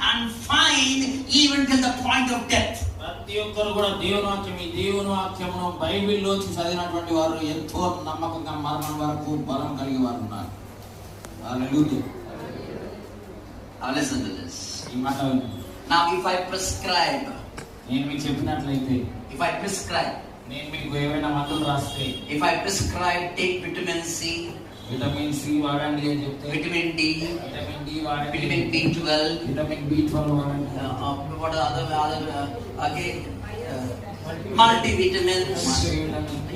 and fine even till the point of death. ప్రతి ఒక్కరు కూడా దేవుని వాక్యమును బైబిల్లోంచి చదివినటువంటి వారు ఎంతో నమ్మకంగా మరణం వరకు బలం కలిగి వారు ఉన్నారు. హల్లెలూయా. Now listen to this. ఈ మాట వినండి. Now if I prescribe, నేను మీకు చెప్పినట్లయితే, if I prescribe, నేను మీకు ఏమైనా మందులు రాస్తే, if I prescribe take vitamin C, vitamin C వాడండి అని చెప్తే, vitamin D, విటమిన్ డి వాడండి, vitamin B12, విటమిన్ B12 వాడండి, what are other again multivitamins,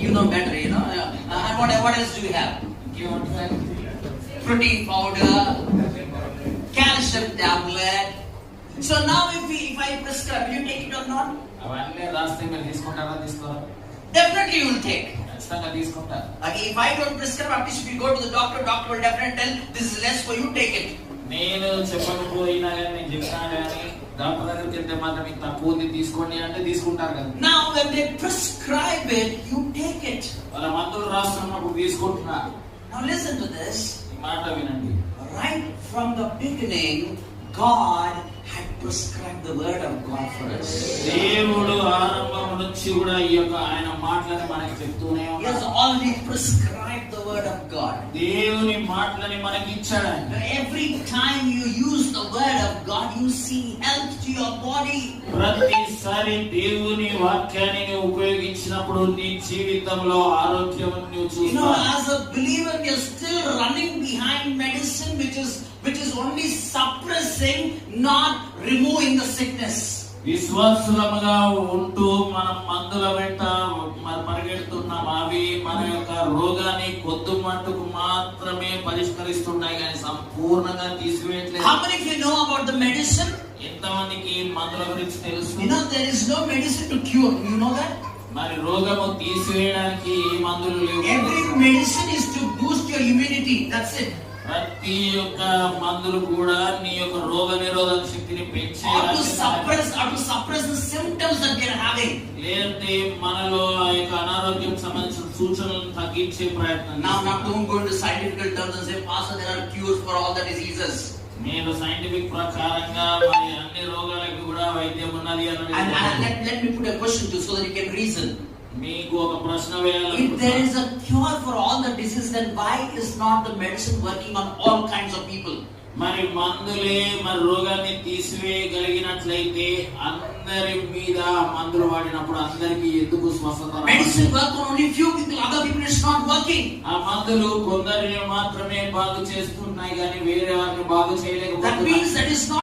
you know better, you know, and what else do you have? Protein powder, calcium tablet. So now if I prescribe, will you take it or not? అవన్నీ రాస్తే మీరు తీసుకుంటారా? తీసుకోరా? Definitely you will take. ఖచ్చితంగా తీసుకుంటారు. Okay, if I don't prescribe, at least if you go to the doctor will definitely tell this is less for you, take it. నేను చెప్పకపోయినా కానీ, నేను చెప్పినా కానీ డాక్టర్ దగ్గరికి వెళ్తే మాత్రం మీకు తక్కువ ఉంది తీసుకోండి అంటే తీసుకుంటారు కదా. Now when they prescribe it, you take it. వాళ్ళ మందులు రాస్తున్నప్పుడు తీసుకుంటున్నారు. Now listen to this. ఈ మాట వినండి. Right from the beginning, God had prescribed the word of God for us. దేవుడు ఆరంభం నుంచి కూడా ఈ యొక్క ఆయన మాటలను మనకి చెప్తూనే ఉన్నాడు. He has already prescribed the word of God. దేవుని మాటలని మనకి ఇచ్చాడు ఆయన. Every time you use the word of God, you see health to your body. ప్రతిసారి దేవుని వాక్యాన్ని నువ్వు ఉపయోగించినప్పుడు నీ జీవితంలో ఆరోగ్యం నువ్వు చూస్తావు. You know, as a believer, we are still running behind medicine, which is only suppressing, not removing the sickness. విశ్వాసులముగా ఉంటూ మనం మందుల వెంట పరిగెడుతున్నాం. అవి మన యొక్క రోగాన్ని కొద్ది మట్టుకు మాత్రమే పరిష్కరిస్తున్నాయి కానీ సంపూర్ణంగా తీసివేయట్లేదు. How many of you know about the medicine? ఎంతమందికి మందుల గురించి తెలుసు? You know there is no medicine to cure. You know that? మరి రోగము తీసివేయడానికి ఏ మందులు లేవు. Every medicine is to boost your immunity. That's it. ప్రతి ఒక్క మందులు కూడా నీ యొక్క రోగ నిరోధక శక్తిని పెంచే, or to suppress the symptoms that we are having. లేదంటే మనలో ఆ యొక్క అనారోగ్యం సంబంధించిన సూచనలను తగ్గించే ప్రయత్నం. Now not don't go into scientific terms and say, Pastor, there are cures for all the diseases. నేను సైంటిఫిక్ ప్రకారంగా మరి అన్ని రోగాలకు కూడా వైద్యం ఉన్నది అని. And let me put a question to you so that you can reason. మీకు ఒక ప్రశ్న వేయాలి. If there is a cure for all the diseases, then why is not the medicine working on all kinds of people? మరి మందులే మరి రోగాన్ని తీసివేయగలిగినట్లయితే అందరి మీద మందులు వాడినప్పుడు అందరికి ఎందుకు స్వస్థత? Medicine work on only few people, other people it's not working. ఆ మందులు కొందరిని మాత్రమే బాగు చేస్తున్నాయి కానీ వేరే వారిని బాగు చేయలేకపోతున్నాయి. That means that is not